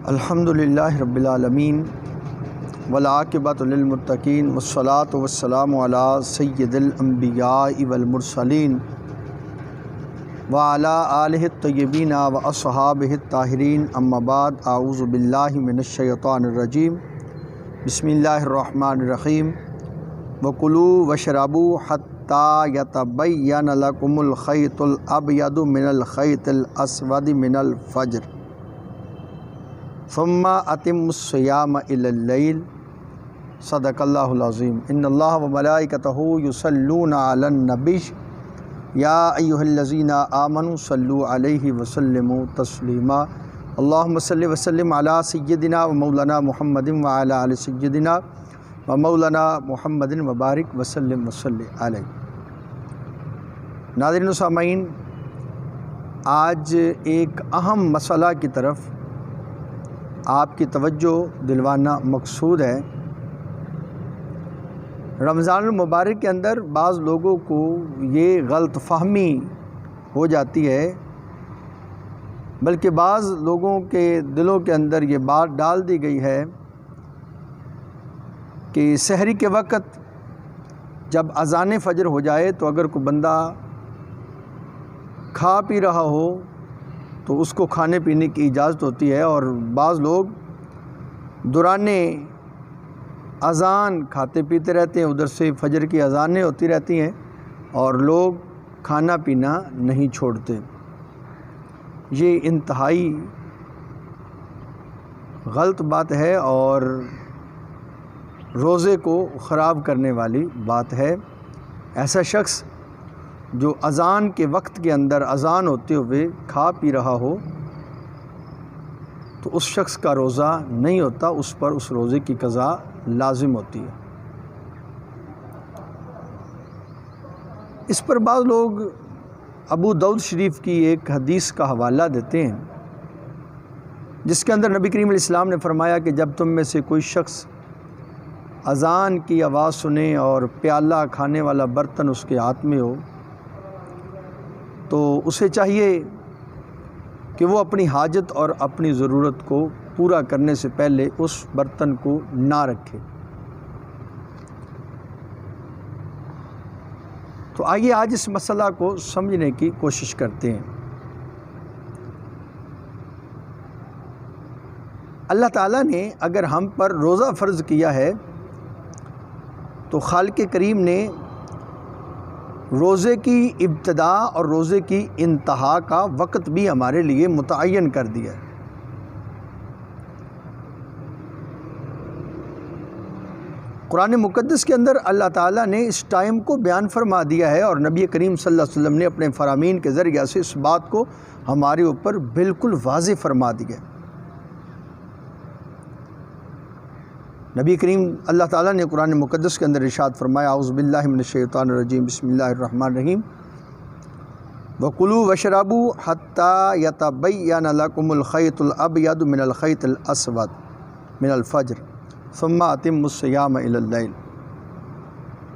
الحمدللہ رب العالمین والعاقبۃ للمتقین والصلاة والسلام علی سید الانبیاء والمرسلین وعلی آلہ الطیبین واصحابہ الطاہرین اما بعد اعوذ باللہ من الشیطان الرجیم بسم اللہ الرحمن الرحیم وکلوا واشربوا حتی یتبین لکم الخیط الابیض من الخیط الاسود من الفجر ثم اتموا الصیام الی اللیل صدق اللہ العظیم ان اللہ وملائکتہ یصلون علی النبی یا ایہا الذین آمنوا صلوا علیہ وسلموا تسلیما اللہم صل وسلم علی سیدنا و مولانا محمد وعلی آل سیدنا و مولانا محمد وبارک وسلم وصلی علیہ۔ ناظرین و سامعین، آج ایک اہم مسئلہ کی طرف آپ کی توجہ دلوانا مقصود ہے۔ رمضان المبارک کے اندر بعض لوگوں کو یہ غلط فہمی ہو جاتی ہے، بلکہ بعض لوگوں کے دلوں کے اندر یہ بات ڈال دی گئی ہے کہ سحری کے وقت جب اذان فجر ہو جائے تو اگر کوئی بندہ کھا پی رہا ہو تو اس کو کھانے پینے کی اجازت ہوتی ہے، اور بعض لوگ دوران اذان کھاتے پیتے رہتے ہیں، ادھر سے فجر کی اذانیں ہوتی رہتی ہیں اور لوگ کھانا پینا نہیں چھوڑتے۔ یہ انتہائی غلط بات ہے اور روزے کو خراب کرنے والی بات ہے۔ ایسا شخص جو اذان کے وقت کے اندر اذان ہوتے ہوئے کھا پی رہا ہو تو اس شخص کا روزہ نہیں ہوتا، اس پر اس روزے کی قضا لازم ہوتی ہے۔ اس پر بعض لوگ ابو داؤد شریف کی ایک حدیث کا حوالہ دیتے ہیں، جس کے اندر نبی کریم علیہ السلام نے فرمایا کہ جب تم میں سے کوئی شخص اذان کی آواز سنے اور پیالہ کھانے والا برتن اس کے ہاتھ میں ہو تو اسے چاہیے کہ وہ اپنی حاجت اور اپنی ضرورت کو پورا کرنے سے پہلے اس برتن کو نہ رکھے۔ تو آئیے آج اس مسئلہ کو سمجھنے کی کوشش کرتے ہیں۔ اللہ تعالیٰ نے اگر ہم پر روزہ فرض کیا ہے تو خالق کریم نے روزے کی ابتدا اور روزے کی انتہا کا وقت بھی ہمارے لیے متعین کر دیا ہے۔ قرآن مقدس کے اندر اللہ تعالیٰ نے اس ٹائم کو بیان فرما دیا ہے، اور نبی کریم صلی اللہ علیہ وسلم نے اپنے فرامین کے ذریعہ سے اس بات کو ہمارے اوپر بالکل واضح فرما دیا ہے۔ نبی کریم اللہ تعالیٰ نے قرآن مقدس کے اندر ارشاد فرمایا، اعوذ باللہ من الشیطان الرجیم، بسم اللہ الرحمن الرحیم، وَكُلُوا وَاشْرَبُوا حَتَّى يَتَبَيَّنَ لَكُمُ الْخَيْطُ الْأَبْيَضُ مِنَ الْخَيْطِ الْأَسْوَدِ مِنَ الْفَجْرِ ثُمَّ أَتِمُّوا الصِّيَامَ إِلَى اللَّيْلِ،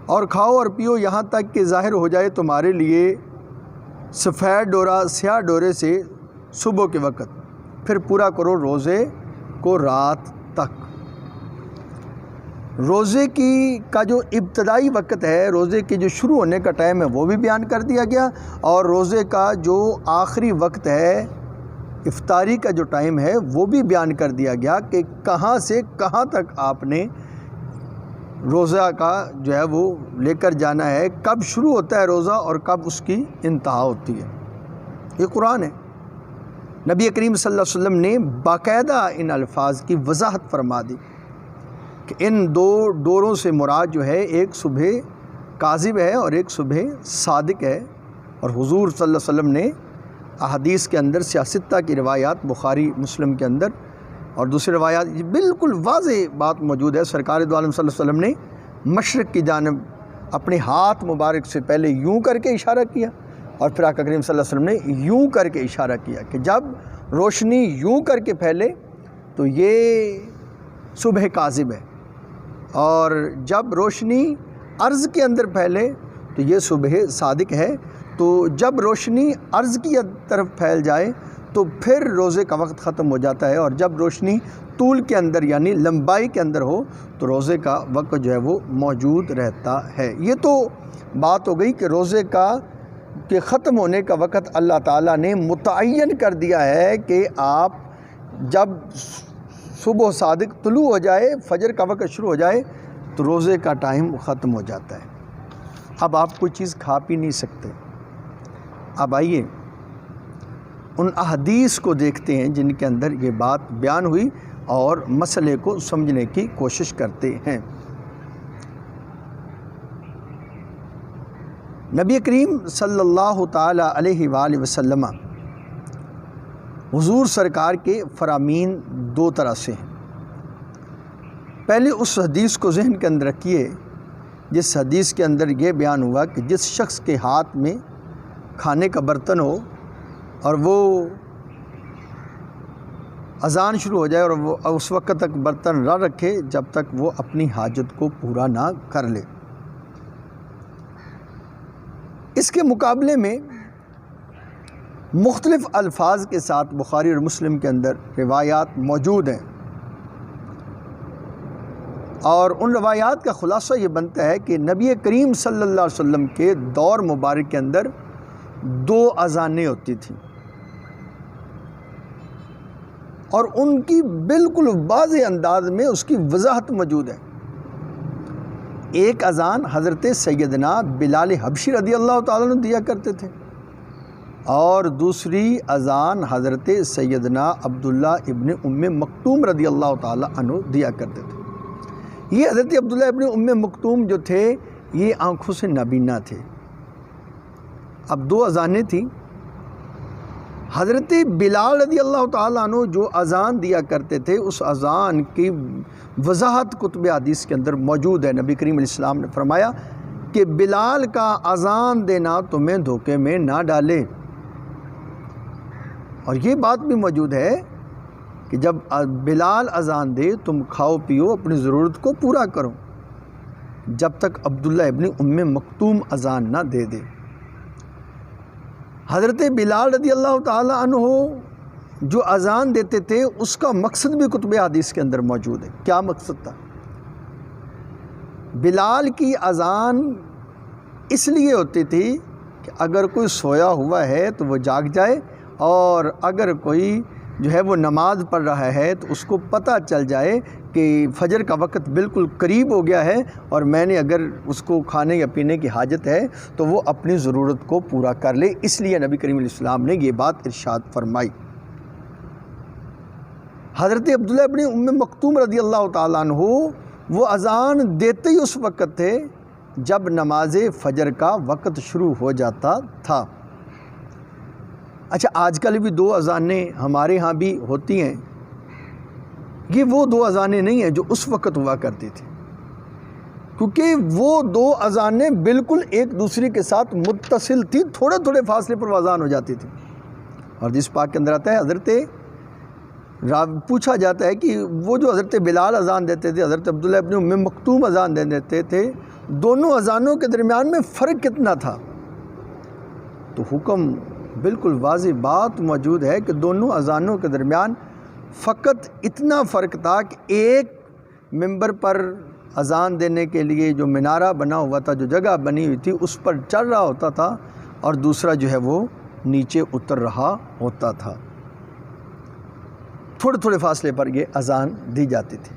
اور کھاؤ اور پیو یہاں تک کہ ظاہر ہو جائے تمہارے لیے سفید ڈورا سیاہ ڈورے سے صبح کے وقت، پھر پورا کرو روزے کو رات تک۔ روزے کا جو ابتدائی وقت ہے، روزے کے جو شروع ہونے کا ٹائم ہے وہ بھی بیان کر دیا گیا، اور روزے کا جو آخری وقت ہے، افطاری کا جو ٹائم ہے وہ بھی بیان کر دیا گیا کہ کہاں سے کہاں تک آپ نے روزہ کا جو ہے وہ لے کر جانا ہے، کب شروع ہوتا ہے روزہ اور کب اس کی انتہا ہوتی ہے۔ یہ قرآن ہے۔ نبی کریم صلی اللہ علیہ وسلم نے باقاعدہ ان الفاظ کی وضاحت فرما دی کہ ان دو ڈوروں سے مراد جو ہے، ایک صبح کاذب ہے اور ایک صبح صادق ہے، اور حضور صلی اللہ علیہ وسلم نے احادیث کے اندر سیاستہ کی روایات بخاری مسلم کے اندر اور دوسری روایات بالکل واضح بات موجود ہے۔ سرکار دو عالم صلی اللہ علیہ وسلم نے مشرق کی جانب اپنے ہاتھ مبارک سے پہلے یوں کر کے اشارہ کیا، اور پھر آقا کریم صلی اللہ علیہ وسلم نے یوں کر کے اشارہ کیا کہ جب روشنی یوں کر کے پھیلے تو یہ صبح کاذب ہے، اور جب روشنی عرض کے اندر پھیلے تو یہ صبح صادق ہے۔ تو جب روشنی عرض کی طرف پھیل جائے تو پھر روزے کا وقت ختم ہو جاتا ہے، اور جب روشنی طول کے اندر یعنی لمبائی کے اندر ہو تو روزے کا وقت جو ہے وہ موجود رہتا ہے۔ یہ تو بات ہو گئی کہ روزے کے ختم ہونے کا وقت اللہ تعالیٰ نے متعین کر دیا ہے کہ آپ جب صبح صادق طلوع ہو جائے، فجر کا وقت شروع ہو جائے تو روزے کا ٹائم ختم ہو جاتا ہے۔ اب آپ کوئی چیز کھا پی نہیں سکتے۔ اب آئیے ان احادیث کو دیکھتے ہیں جن کے اندر یہ بات بیان ہوئی اور مسئلے کو سمجھنے کی کوشش کرتے ہیں۔ نبی کریم صلی اللہ تعالی علیہ وآلہ وسلم حضور سرکار کے فرامین دو طرح سے ہیں۔ پہلے اس حدیث کو ذہن کے اندر رکھیے جس حدیث کے اندر یہ بیان ہوا کہ جس شخص کے ہاتھ میں کھانے کا برتن ہو اور وہ اذان شروع ہو جائے اور وہ اس وقت تک برتن نہ رکھے جب تک وہ اپنی حاجت کو پورا نہ کر لے۔ اس کے مقابلے میں مختلف الفاظ کے ساتھ بخاری اور مسلم کے اندر روایات موجود ہیں، اور ان روایات کا خلاصہ یہ بنتا ہے کہ نبی کریم صلی اللہ علیہ وسلم کے دور مبارک کے اندر دو اذانیں ہوتی تھیں، اور ان کی بالکل واضح انداز میں اس کی وضاحت موجود ہے۔ ایک اذان حضرت سیدنا بلال حبشی رضی اللہ تعالیٰ عنہ دیا کرتے تھے، اور دوسری اذان حضرت سیدنا عبداللہ ابن ام مکتوم رضی اللہ تعالیٰ عنہ دیا کرتے تھے۔ یہ حضرت عبداللہ ابن ام مکتوم جو تھے یہ آنکھوں سے نابینا تھے۔ اب دو اذانیں تھیں۔ حضرت بلال رضی اللہ تعالیٰ عنہ جو اذان دیا کرتے تھے اس اذان کی وضاحت کتب حدیث کے اندر موجود ہے۔ نبی کریم علیہ السلام نے فرمایا کہ بلال کا اذان دینا تمہیں دھوکے میں نہ ڈالے، اور یہ بات بھی موجود ہے کہ جب بلال اذان دے تم کھاؤ پیو اپنی ضرورت کو پورا کرو جب تک عبداللہ ابن ام مکتوم اذان نہ دے دے۔ حضرت بلال رضی اللہ تعالی عنہ جو اذان دیتے تھے اس کا مقصد بھی کتب حدیث کے اندر موجود ہے۔ کیا مقصد تھا؟ بلال کی اذان اس لیے ہوتی تھی کہ اگر کوئی سویا ہوا ہے تو وہ جاگ جائے، اور اگر کوئی جو ہے وہ نماز پڑھ رہا ہے تو اس کو پتہ چل جائے کہ فجر کا وقت بالکل قریب ہو گیا ہے، اور میں نے اگر اس کو کھانے یا پینے کی حاجت ہے تو وہ اپنی ضرورت کو پورا کر لے۔ اس لیے نبی کریم علیہ السلام نے یہ بات ارشاد فرمائی۔ حضرت عبداللہ ابن ام مکتوم رضی اللہ تعالیٰ عنہ وہ اذان دیتے ہی اس وقت تھے جب نماز فجر کا وقت شروع ہو جاتا تھا۔ اچھا، آج کل بھی دو اذانیں ہمارے ہاں بھی ہوتی ہیں، یہ وہ دو اذانیں نہیں ہیں جو اس وقت ہوا کرتی تھی، کیونکہ وہ دو اذانیں بالکل ایک دوسرے کے ساتھ متصل تھی، تھوڑے تھوڑے فاصلے پر وہ اذان ہو جاتی تھی۔ اور جس پاک کے اندر آتا ہے پوچھا جاتا ہے کہ وہ جو حضرت بلال اذان دیتے تھے، حضرت عبداللہ ابن ام مکتوم اذان دیتے تھے، دونوں اذانوں کے درمیان میں فرق کتنا تھا؟ تو حکم بالکل واضح بات موجود ہے کہ دونوں اذانوں کے درمیان فقط اتنا فرق تھا کہ ایک منبر پر اذان دینے کے لیے جو منارہ بنا ہوا تھا، جو جگہ بنی ہوئی تھی، اس پر چڑھ رہا ہوتا تھا، اور دوسرا جو ہے وہ نیچے اتر رہا ہوتا تھا۔ تھوڑے تھوڑے فاصلے پر یہ اذان دی جاتی تھی۔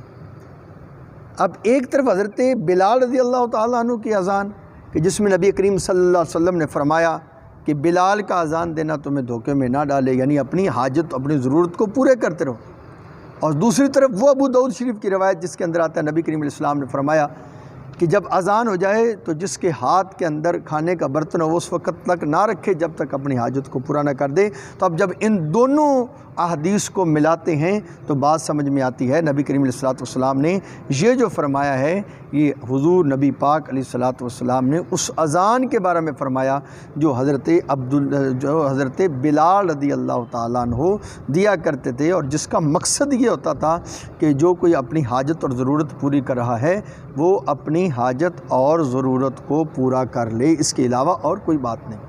اب ایک طرف حضرت بلال رضی اللہ تعالیٰ عنہ کی اذان کہ جس میں نبی کریم صلی اللہ علیہ وسلم نے فرمایا کہ بلال کا اذان دینا تمہیں دھوکے میں نہ ڈالے، یعنی اپنی حاجت اپنی ضرورت کو پورے کرتے رہو۔ اور دوسری طرف وہ ابو داؤد شریف کی روایت جس کے اندر آتا ہے نبی کریم علیہ السلام نے فرمایا کہ جب اذان ہو جائے تو جس کے ہاتھ کے اندر کھانے کا برتن ہو وہ اس وقت تک نہ رکھے جب تک اپنی حاجت کو پورا نہ کر دے۔ تو اب جب ان دونوں احادیث کو ملاتے ہیں تو بات سمجھ میں آتی ہے نبی کریم علیہ السلام نے یہ جو فرمایا ہے یہ حضور نبی پاک علیہ السلام نے اس اذان کے بارے میں فرمایا جو حضرت بلال رضی اللہ تعالیٰ عنہ دیا کرتے تھے، اور جس کا مقصد یہ ہوتا تھا کہ جو کوئی اپنی حاجت اور ضرورت پوری کر رہا ہے وہ اپنی حاجت اور ضرورت کو پورا کر لے، اس کے علاوہ اور کوئی بات نہیں۔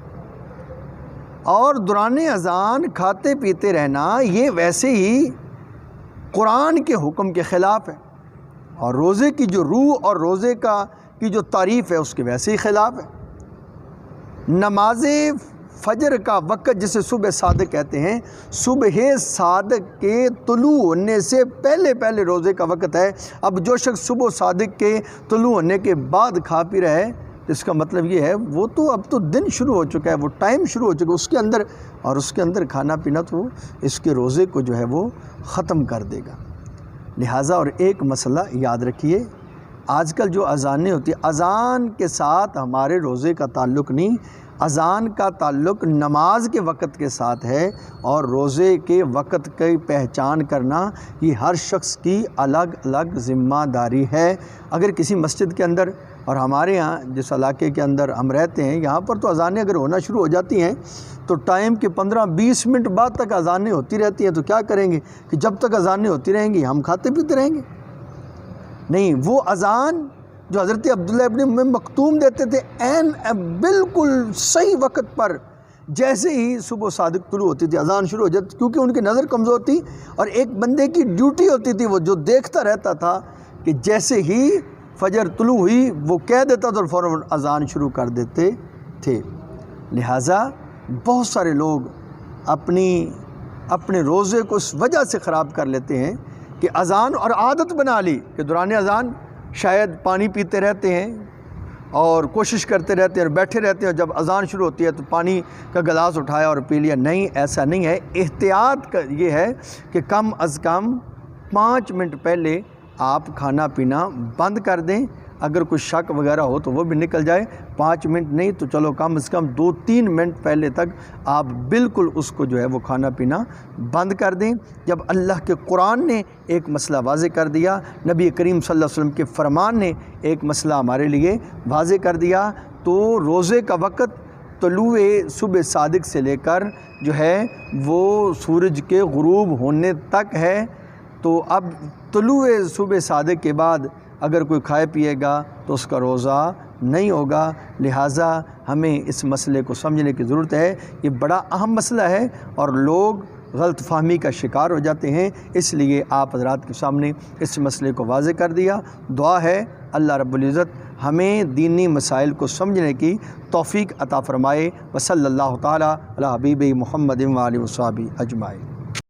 اور دوران اذان کھاتے پیتے رہنا یہ ویسے ہی قرآن کے حکم کے خلاف ہے، اور روزے کی جو روح اور روزے کی جو تعریف ہے اس کے ویسے ہی خلاف ہے۔ نماز فجر کا وقت جسے صبح صادق کہتے ہیں، صبح صادق کے طلوع ہونے سے پہلے روزے کا وقت ہے۔ اب جو شخص صبح صادق کے طلوع ہونے کے بعد کھا پی رہا ہے، اس کا مطلب یہ ہے وہ تو اب تو دن شروع ہو چکا ہے، وہ ٹائم شروع ہو چکا ہے، اس کے اندر کھانا پینا تو اس کے روزے کو جو ہے وہ ختم کر دے گا۔ لہٰذا اور ایک مسئلہ یاد رکھیے، آج کل جو اذانیں ہوتی ہیں، اذان کے ساتھ ہمارے روزے کا تعلق نہیں، اذان کا تعلق نماز کے وقت کے ساتھ ہے، اور روزے کے وقت کی پہچان کرنا یہ ہر شخص کی الگ الگ ذمہ داری ہے۔ اگر کسی مسجد کے اندر، اور ہمارے ہاں جس علاقے کے اندر ہم رہتے ہیں یہاں پر تو اذانیں اگر ہونا شروع ہو جاتی ہیں تو ٹائم کے 15-20 منٹ بعد تک اذانیں ہوتی رہتی ہیں، تو کیا کریں گے کہ جب تک اذانیں ہوتی رہیں گی ہم کھاتے پیتے رہیں گے؟ نہیں، وہ اذان جو حضرت عبداللہ ابن ام مکتوم دیتے تھے عین بالکل صحیح وقت پر، جیسے ہی صبح صادق طلوع ہوتی تھی اذان شروع ہو جاتی، کیونکہ ان کی نظر کمزور تھی، اور ایک بندے کی ڈیوٹی ہوتی تھی وہ جو دیکھتا رہتا تھا کہ جیسے ہی فجر طلوع ہوئی وہ کہہ دیتا تو فوراً اذان شروع کر دیتے تھے۔ لہٰذا بہت سارے لوگ اپنے روزے کو اس وجہ سے خراب کر لیتے ہیں کہ اذان اور عادت بنا لی کہ دوران اذان شاید پانی پیتے رہتے ہیں اور کوشش کرتے رہتے ہیں اور بیٹھے رہتے ہیں، اور جب اذان شروع ہوتی ہے تو پانی کا گلاس اٹھایا اور پی لیا۔ نہیں، ایسا نہیں ہے۔ احتیاط یہ ہے کہ کم از کم 5 منٹ پہلے آپ کھانا پینا بند کر دیں۔ اگر کوئی شک وغیرہ ہو تو وہ بھی نکل جائے، 5 منٹ نہیں تو چلو کم از کم 2-3 منٹ پہلے تک آپ بالکل اس کو جو ہے وہ کھانا پینا بند کر دیں۔ جب اللہ کے قرآن نے ایک مسئلہ واضح کر دیا، نبی کریم صلی اللہ علیہ وسلم کے فرمان نے ایک مسئلہ ہمارے لیے واضح کر دیا، تو روزے کا وقت طلوع صبح صادق سے لے کر جو ہے وہ سورج کے غروب ہونے تک ہے۔ تو اب طلوع صبح صادق کے بعد اگر کوئی کھائے پیے گا تو اس کا روزہ نہیں ہوگا۔ لہٰذا ہمیں اس مسئلے کو سمجھنے کی ضرورت ہے، یہ بڑا اہم مسئلہ ہے اور لوگ غلط فہمی کا شکار ہو جاتے ہیں، اس لیے آپ حضرات کے سامنے اس مسئلے کو واضح کر دیا۔ دعا ہے اللہ رب العزت ہمیں دینی مسائل کو سمجھنے کی توفیق عطا فرمائے۔ وصلی اللہ تعالی علی حبیب محمد و آلہ و صحبہ اجمعین۔